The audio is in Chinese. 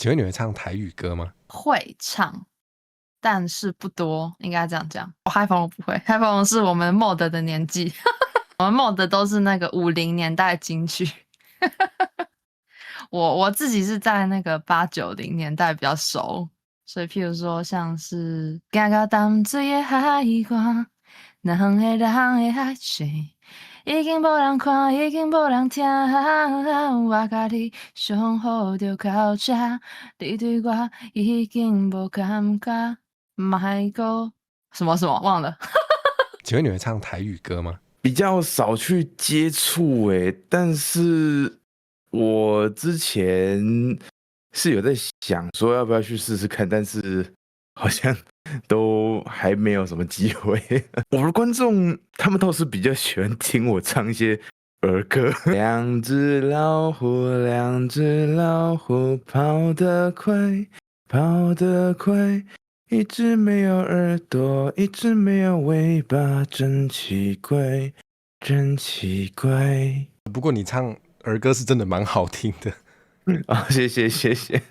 请问你会唱台语歌吗？会唱，但是不多，应该这样讲。嗨风我不会，嗨风是我们 mod 的年纪，我们 mod 都是那个50年代金曲。我自己是在那个80、90年代比较熟，所以譬如说像是行到淡水的海岸，那远的人的海水，已经无人看，已经无人听，我甲你相好就到这，你对我已经无感觉，莫搁什么什么忘了。请问你会唱台语歌吗？比较少去接触但是我之前是有在想说要不要去试试看，但是好像都还没有什么机会。我的观众他们倒是比较喜欢听我唱一些儿歌。两只老虎，两只老虎，跑得快，跑得快。一只没有耳朵，一只没有尾巴，真奇怪，真奇怪。不过你唱儿歌是真的蛮好听的。啊，谢谢谢谢。